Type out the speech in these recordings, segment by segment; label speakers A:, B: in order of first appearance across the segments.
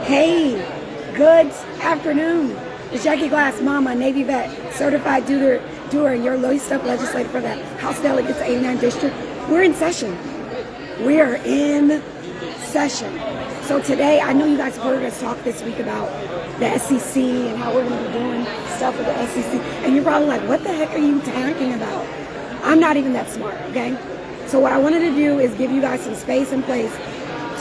A: Hey, good afternoon. It's Jackie Glass, Mama, Navy vet, certified doer, and your low step legislator for the House Delegates 89th District. We're in session. We are in session. So today, I know you guys have heard us talk this week about the SEC and how we're going to be doing stuff with the SEC. And you're probably like, what the heck are you talking about? I'm not even that smart, okay? So what I wanted to do is give you guys some space and place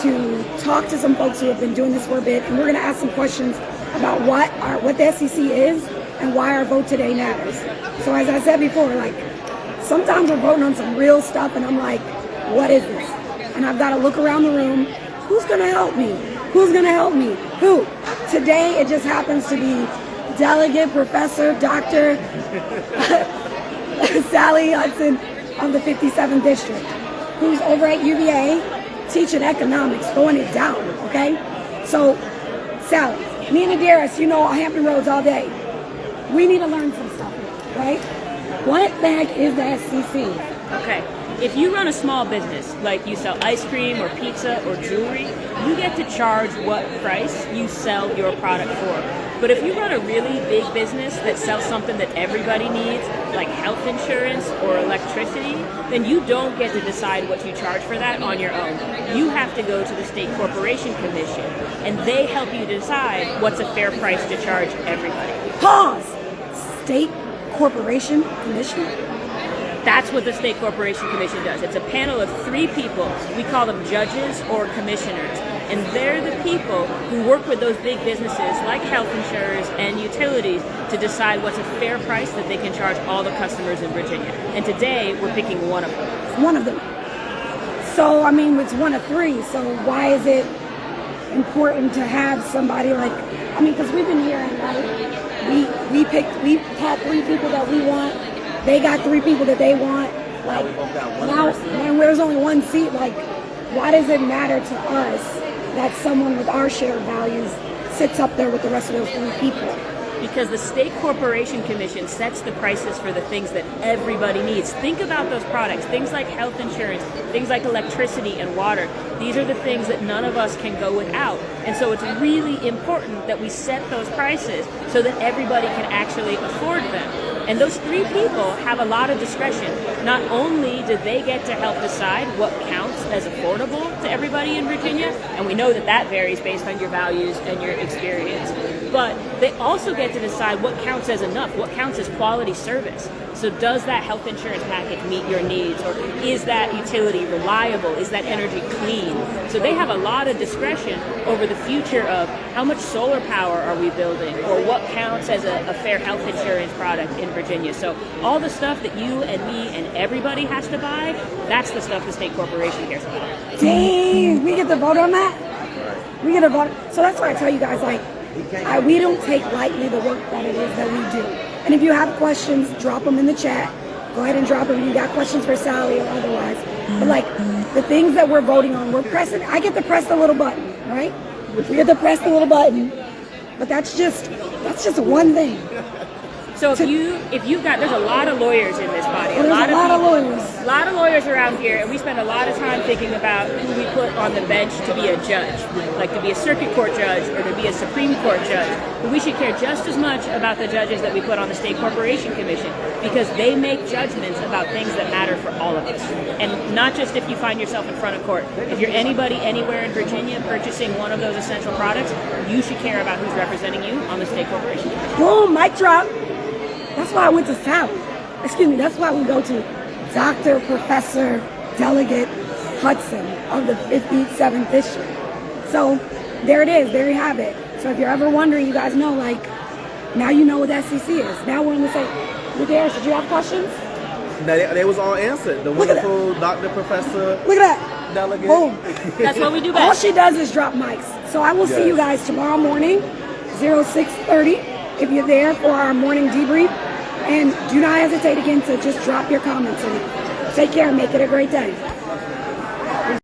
A: to talk to some folks who have been doing this for a bit, and we're going to ask some questions about what the SEC is and why our vote today matters. So as I said before, like, sometimes we're voting on some real stuff, and I'm like, what is this? And I've got to look around the room. Who's going to help me? Who's going to help me? Who? Today, it just happens to be Delegate Professor Dr. Sally Hudson of the 57th District, who's over at UVA teaching economics, throwing it down, okay? So, Sally, me and Adaris, you know Hampton Roads all day. We need to learn some stuff here, right? What the heck is the SEC?
B: Okay, if you run a small business, like you sell ice cream or pizza or jewelry, you get to charge what price you sell your product for. But if you run a really big business that sells something that everybody needs, like health insurance or electricity, then you don't get to decide what you charge for that on your own. You have to go to the State Corporation Commission, and they help you decide what's a fair price to charge everybody.
A: Pause! State Corporation Commission?
B: That's what the State Corporation Commission does. It's a panel of 3 people. We call them judges or commissioners. And they're the people who work with those big businesses like health insurers and utilities to decide what's a fair price that they can charge all the customers in Virginia. And today, we're picking one of them.
A: One of them. So, I mean, it's one of 3. So why is it important to have somebody like, I mean, because we've been hearing, right? We had 3 people that we want. They got 3 people that they want. Like, now, man, there's only 1 seat. Like, why does it matter to us that someone with our shared values sits up there with the rest of those 3 people?
B: Because the State Corporation Commission sets the prices for the things that everybody needs. Think about those products, things like health insurance, things like electricity and water. These are the things that none of us can go without. And so it's really important that we set those prices so that everybody can actually afford them. And those 3 people have a lot of discretion. Not only do they get to help decide what counts as affordable to everybody in Virginia, and we know that that varies based on your values and your experience, but they also get to decide what counts as enough, what counts as quality service. So does that health insurance package meet your needs, or is that utility reliable? Is that energy clean? So they have a lot of discretion over the future of how much solar power are we building, or what counts as a fair health insurance product in Virginia. So all the stuff that you and me and everybody has to buy, that's the stuff the State Corporation cares about.
A: Dang, we get to vote on that? We get to vote. So that's why I tell you guys, like, we don't take lightly the work that it is that we do. And if you have questions, drop them in the chat. Go ahead and drop them. You got questions for Sally or otherwise. But like the things that we're voting on, we're pressing. I get to press the little button, right? We get to press the little button. But that's just one thing.
B: So if you've got, there's a lot of lawyers in this body.
A: A lot of lawyers.
B: A lot of lawyers around here, and we spend a lot of time thinking about who we put on the bench to be a judge, like to be a circuit court judge or to be a Supreme Court judge. But we should care just as much about the judges that we put on the State Corporation Commission, because they make judgments about things that matter for all of us. And not just if you find yourself in front of court. If you're anybody anywhere in Virginia purchasing one of those essential products, you should care about who's representing you on the State Corporation Commission.
A: Boom, mic drop. That's why I went to Sally. Excuse me, that's why we go to Dr. Professor Delegate Hudson of the 57th District. So there it is, there you have it. So if you're ever wondering, you guys know, like, now you know what the SEC is. Now we're going to say, Adaris, did you have questions?
C: They was all answered. The wonderful Dr. Professor.
A: Look at that.
C: Delegate.
A: Boom.
B: That's what we do best.
A: All she does is drop mics. So I will see you guys tomorrow morning, 06:30. If you're there for our morning debrief. And do not hesitate again to just drop your comments and take care and make it a great day.